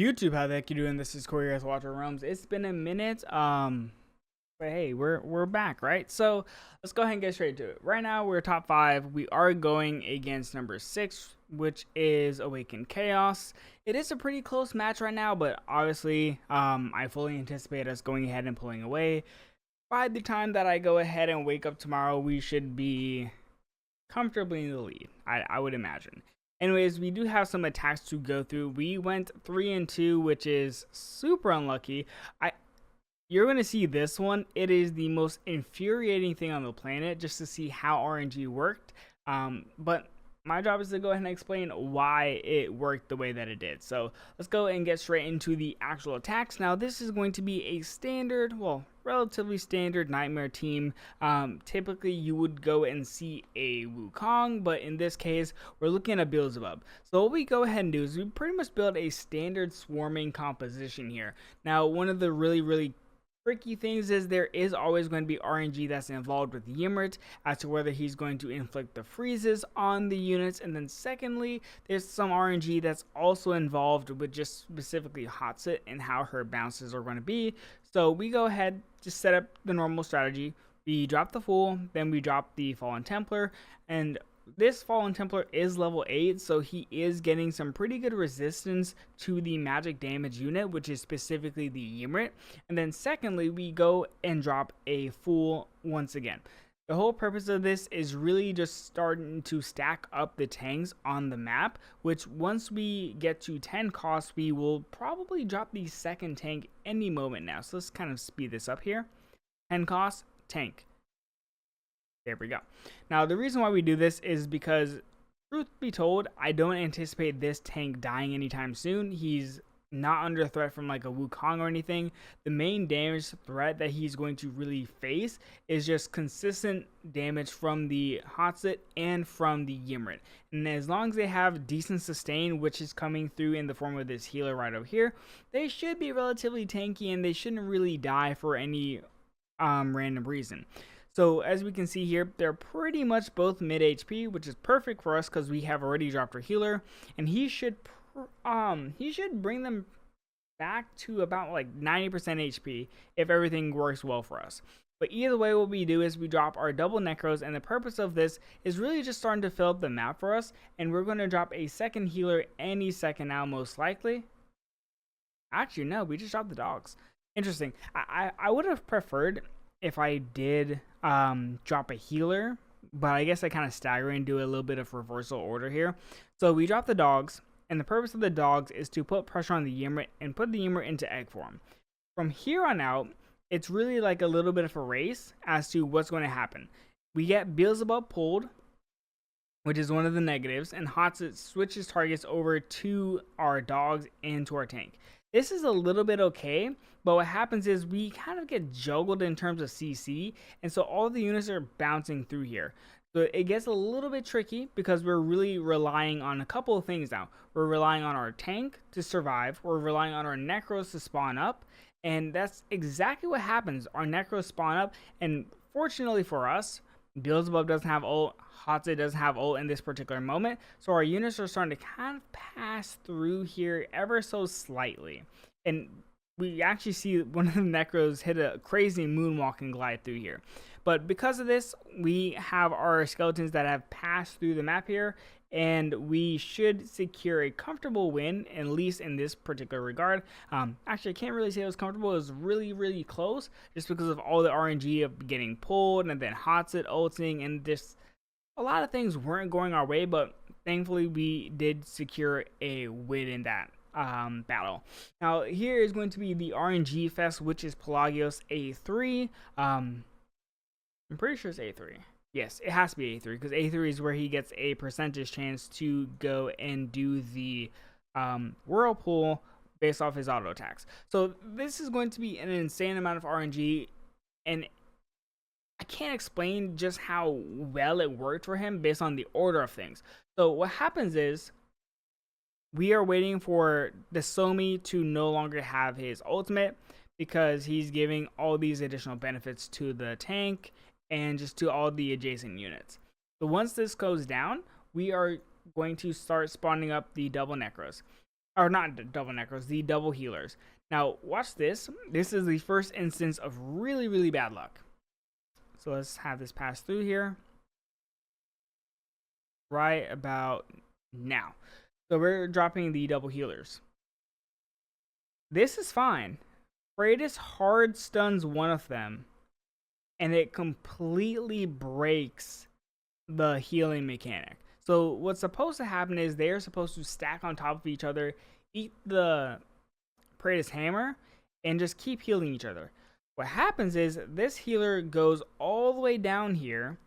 YouTube, how the heck you doing? This is Corey guys Watcher Realms. It's been a minute. But hey, we're back, right? So let's go ahead and get straight to it. Right now we're top 5. We are going against number 6, which is Awakened Chaos. It is a pretty close match right now, but obviously I fully anticipate us going ahead and pulling away. By the time that I go ahead and wake up tomorrow, we should be comfortably in the lead, I would imagine. Anyways, we do have some attacks to go through. We went 3-2, which is super unlucky. You're going to see this one. It is the most infuriating thing on the planet just to see how RNG worked. But my job is to go ahead and explain why it worked the way that it did. So let's go and get straight into the actual attacks. Now, this is going to be a standard, well, relatively standard Nightmare team. Typically, you would go and see a Wukong, but in this case, we're looking at Beelzebub. So what we go ahead and do is we pretty much build a standard swarming composition here. Now, one of the really tricky things is there is always going to be RNG that's involved with Ymrit as to whether he's going to inflict the freezes on the units, and then secondly, there's some RNG that's also involved with just specifically Hotsit and how her bounces are going to be. So we go ahead, just set up the normal strategy. We drop the Fool, then we drop the Fallen Templar, and this Fallen Templar is level 8, so he is getting some pretty good resistance to the magic damage unit, which is specifically the Ymrit. And then secondly, we go and drop a Fool once again. The whole purpose of this is really just starting to stack up the tanks on the map, which once we get to 10 costs, we will probably drop the second tank any moment now. So let's kind of speed this up here. 10 costs, tank. There we go. Now, the reason why we do this is because, truth be told, I don't anticipate this tank dying anytime soon. He's not under threat from like a Wukong or anything. The main damage threat that he's going to really face is just consistent damage from the Hotsit and from the Ymrit. And as long as they have decent sustain, which is coming through in the form of this healer right over here, they should be relatively tanky and they shouldn't really die for any random reason. So as we can see here, they're pretty much both mid HP, which is perfect for us because we have already dropped our healer, and he should bring them back to about like 90% HP if everything works well for us. But either way, what we do is we drop our double Necros, and the purpose of this is really just starting to fill up the map for us, and we're going to drop a second healer any second now, most likely. Actually, no, we just dropped the dogs. Interesting. I would have preferred if I did drop a healer, but I guess I kind of stagger and do a little bit of reversal order here. So we drop the dogs, and the purpose of the dogs is to put pressure on the Ymrit and put the Ymrit into egg form. From here on out, it's really like a little bit of a race as to what's going to happen. We get Beelzebub pulled, which is one of the negatives, and Hotsit switches targets over to our dogs and to our tank. This is a little bit okay, but what happens is we kind of get juggled in terms of CC, and so all the units are bouncing through here. So it gets a little bit tricky because we're really relying on a couple of things now. We're relying on our tank to survive, we're relying on our Necros to spawn up, and that's exactly what happens. Our Necros spawn up, and fortunately for us, Beelzebub doesn't have ult, Hotsit doesn't have ult in this particular moment, so our units are starting to kind of pass through here ever so slightly. And we actually see one of the Necros hit a crazy moonwalk and glide through here. But because of this, we have our skeletons that have passed through the map here, and we should secure a comfortable win, at least in this particular regard. Actually, I can't really say it was comfortable. It was really close, just because of all the RNG of getting pulled, and then Hotsit ulting, and just a lot of things weren't going our way, but thankfully we did secure a win in that battle. Now, here is going to be the RNG Fest, which is Pelagios A3. I'm pretty sure it's A3. Yes, it has to be A3 because A3 is where he gets a percentage chance to go and do the Whirlpool based off his auto attacks. So this is going to be an insane amount of RNG, and I can't explain just how well it worked for him based on the order of things. So what happens is we are waiting for the Somi to no longer have his ultimate because he's giving all these additional benefits to the tank and just to all the adjacent units. So once this goes down, we are going to start spawning up the double Necros. or not double necros, the double healers. Now, watch this. This is the first instance of really, really bad luck. So let's have this pass through here. Right about now. So we're dropping the double healers. This is fine. Freitas hard stuns one of them, and it completely breaks the healing mechanic. So what's supposed to happen is they're supposed to stack on top of each other, eat the Praetor's hammer, and just keep healing each other. What happens is this healer goes all the way down here,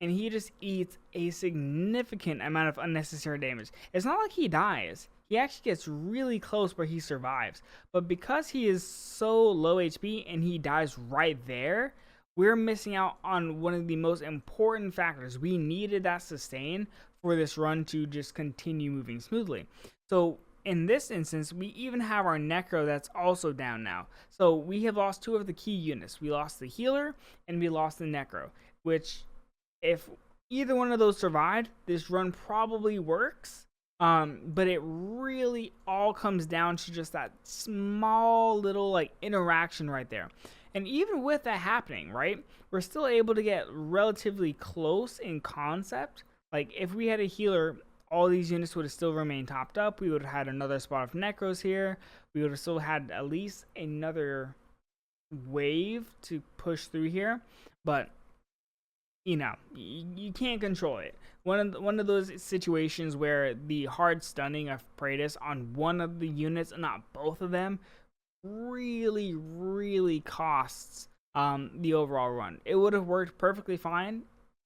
and he just eats a significant amount of unnecessary damage. It's not like he dies. He actually gets really close where he survives. But because he is so low HP and he dies right there, we're missing out on one of the most important factors. We needed that sustain for this run to just continue moving smoothly. So in this instance, we even have our Necro that's also down now. So we have lost two of the key units. We lost the healer and we lost the Necro, which if either one of those survived, this run probably works. But it really all comes down to just that small little like interaction right there. And even with that happening, right, we're still able to get relatively close in concept. Like if we had a healer, all these units would have still remained topped up. We would have had another spot of Necros here. We would have still had at least another wave to push through here. But you know, you can't control it. One of those situations where the hard stunning of Praetus on one of the units and not both of them really costs the overall run. It would have worked perfectly fine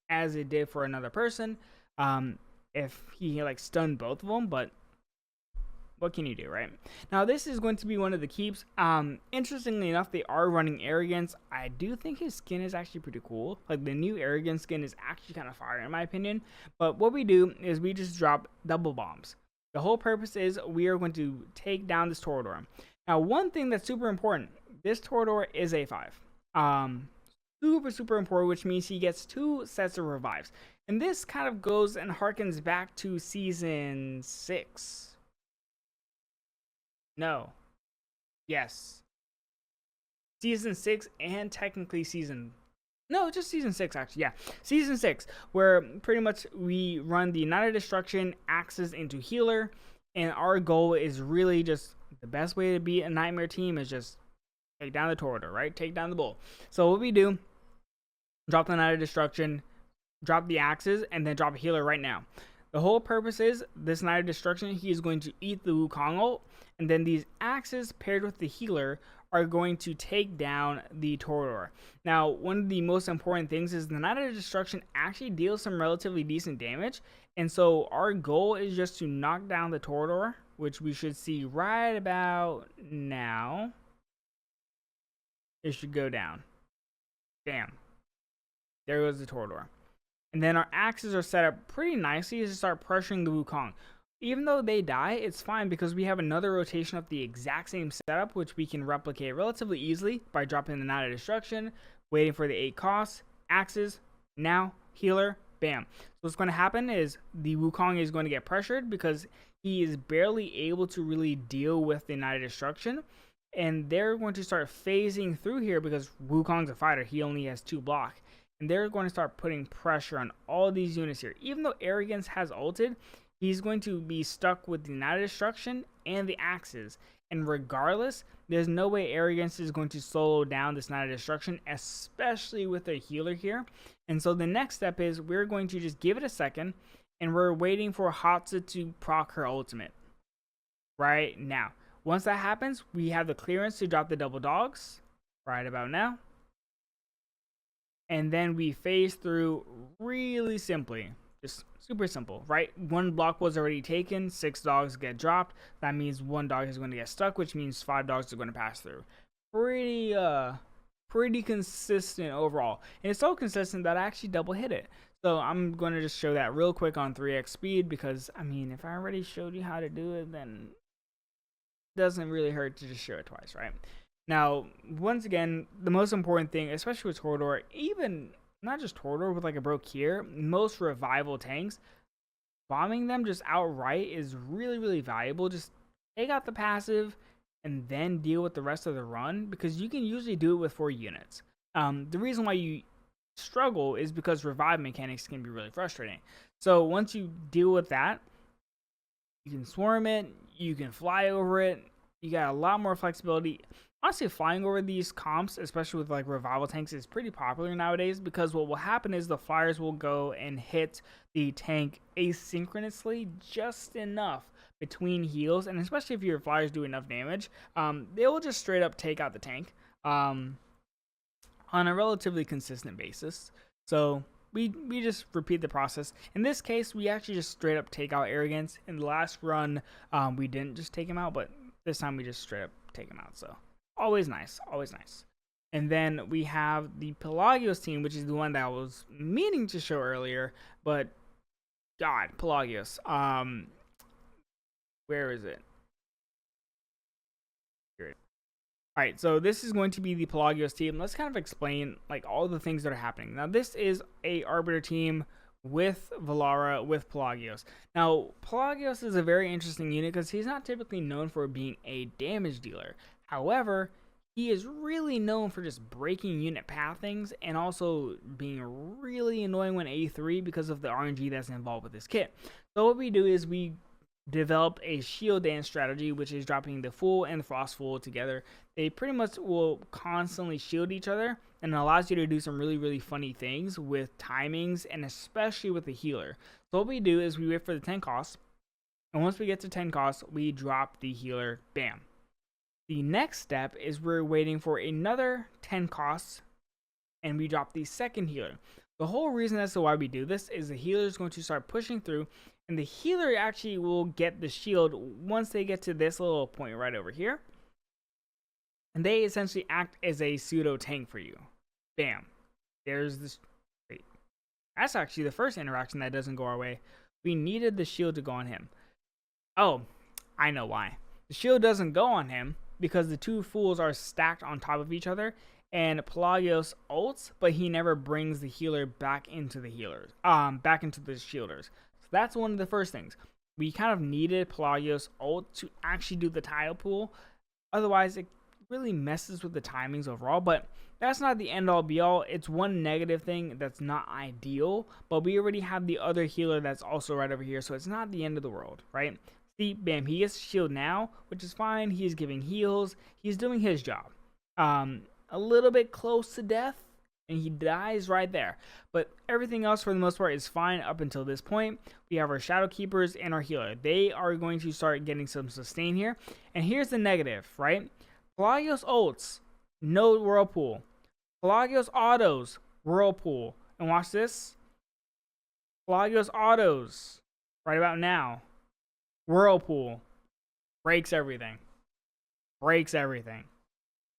as it did for another person if he like stunned both of them, but what can you do, right? Now, this is going to be one of the keeps. Interestingly enough, they are running Arrogance. I do think his skin is actually pretty cool. Like, the new Arrogance skin is actually kind of fire, in my opinion. But what we do is we just drop double bombs. The whole purpose is we are going to take down this Torador. Now, one thing that's super important, this Torador is A5. Super important, which means he gets 2 sets of revives. And this kind of goes and harkens back to Season 6. No. Yes. Season 6 and technically just Season 6 actually, yeah. Season 6, where pretty much we run the Night of Destruction axes into healer, and our goal is really just, the best way to beat a Nightmare team is just take down the Torador, right? Take down the bull. So what we do, drop the Night of Destruction, drop the axes, and then drop a healer right now. The whole purpose is this Night of Destruction, he is going to eat the Wukong ult, and then these axes paired with the healer are going to take down the Torador. Now, one of the most important things is the Night of Destruction actually deals some relatively decent damage, and so our goal is just to knock down the Torador, which we should see right about now. It should go down. Damn. There goes the Torador. And then our axes are set up pretty nicely to start pressuring the Wukong. Even though they die, it's fine because we have another rotation of the exact same setup, which we can replicate relatively easily by dropping the Night of Destruction, waiting for the 8 costs, axes, now, healer, bam. So what's going to happen is the Wukong is going to get pressured because he is barely able to really deal with the Night of Destruction. And they're going to start phasing through here because Wukong's a fighter. He only has 2 block. And they're going to start putting pressure on all these units here. Even though Arrogance has ulted, he's going to be stuck with the Night of Destruction and the axes. And regardless, there's no way Arrogance is going to solo down this Night of Destruction, especially with a healer here. And so the next step is we're going to just give it a second, and we're waiting for Hatsa to proc her ultimate right now. Once that happens, we have the clearance to drop the double dogs right about now. And then we phase through really simply. Just super simple, right? 1 block was already taken, 6 dogs get dropped. That means 1 dog is going to get stuck, which means 5 dogs are going to pass through. Pretty consistent overall. And it's so consistent that I actually double hit it. So I'm going to just show that real quick on 3x speed because, I mean, if I already showed you how to do it, then it doesn't really hurt to just show it twice, right? Now, once again, the most important thing, especially with Torador, even not just Torador, with like a broke here, most revival tanks, bombing them just outright is really valuable. Just take out the passive, and then deal with the rest of the run, because you can usually do it with 4 units. The reason why you struggle is because revive mechanics can be really frustrating. So once you deal with that, you can swarm it, you can fly over it, you got a lot more flexibility. Honestly, flying over these comps, especially with like revival tanks, is pretty popular nowadays, because what will happen is the flyers will go and hit the tank asynchronously just enough between heals, and especially if your flyers do enough damage, they will just straight up take out the tank on a relatively consistent basis. So we just repeat the process. In this case, we actually just straight up take out Arrogance. In the last run, we didn't just take him out, but this time we just straight up take him out. So always nice, always nice. And then we have the Pelagios team, which is the one that I was meaning to show earlier, but God, Pelagios. Where is it? Here. All right, so this is going to be the Pelagios team. Let's kind of explain like all the things that are happening. Now, this is a Arbiter team with Valara, with Pelagios. Now, Pelagios is a very interesting unit because he's not typically known for being a damage dealer. However, he is really known for just breaking unit pathings and also being really annoying when A3 because of the RNG that's involved with this kit. So what we do is we developed a shield dance strategy, which is dropping the Fool and the Frost Fool together. They pretty much will constantly shield each other, and it allows you to do some really funny things with timings, and especially with the healer. So what we do is we wait for the 10 costs, and once we get to 10 costs, we drop the healer. Bam. The next step is we're waiting for another 10 costs, and we drop the second healer. The whole reason as to why we do this is the healer is going to start pushing through, and the healer actually will get the shield once they get to this little point right over here. And they essentially act as a pseudo tank for you. Bam. There's this. Wait. That's actually the first interaction that doesn't go our way. We needed the shield to go on him. Oh, I know why. The shield doesn't go on him because the two fools are stacked on top of each other, and Pelagios ults, but he never brings the healer back into the healers, back into the shielders. So that's one of the first things. We kind of needed Pelagios ult to actually do the tile pool. Otherwise, it really messes with the timings overall, but that's not the end all be all. It's one negative thing that's not ideal, but we already have the other healer that's also right over here, so it's not the end of the world, right? See, bam, he gets shield now, which is fine. He's giving heals. He's doing his job. A little bit close to death, and he dies right there. But everything else, for the most part, is fine up until this point. We have our Shadow Keepers and our healer. They are going to start getting some sustain here. And here's the negative, right? Pelagios ults, no Whirlpool. Pelagios autos, Whirlpool. And watch this. Pelagios autos, right about now. Whirlpool. Breaks everything. Breaks everything.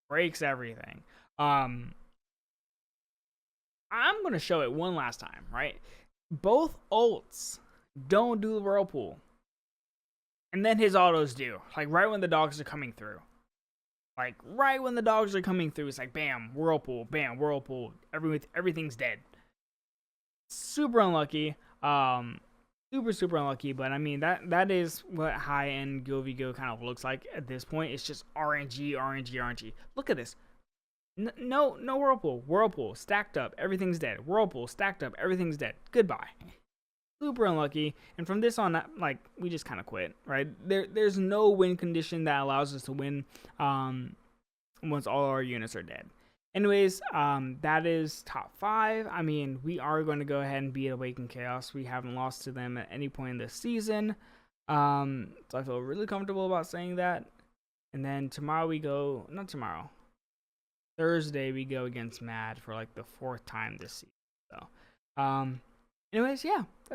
Breaks everything. I'm going to show it one last time, right? Both ults don't do the Whirlpool. And then his autos do. Like right when the dogs are coming through. Like right when the dogs are coming through, it's like bam, Whirlpool, bam, Whirlpool. Everything's dead. Super unlucky. Super unlucky, but I mean that is what high-end Go kind of looks like at this point. It's just RNG. Look at this. No Whirlpool stacked up, everything's dead. Whirlpool stacked up, everything's dead. Goodbye. Super unlucky, and from this on, like, we just kind of quit, right? There's no win condition that allows us to win once all our units are dead. Anyways, that is top 5. I mean, we are going to go ahead and beat Awakened Chaos. We haven't lost to them at any point in this season. So I feel really comfortable about saying that. And then tomorrow we go, not tomorrow, Thursday we go against Mad for like the 4th time this season. So, anyways, yeah, that's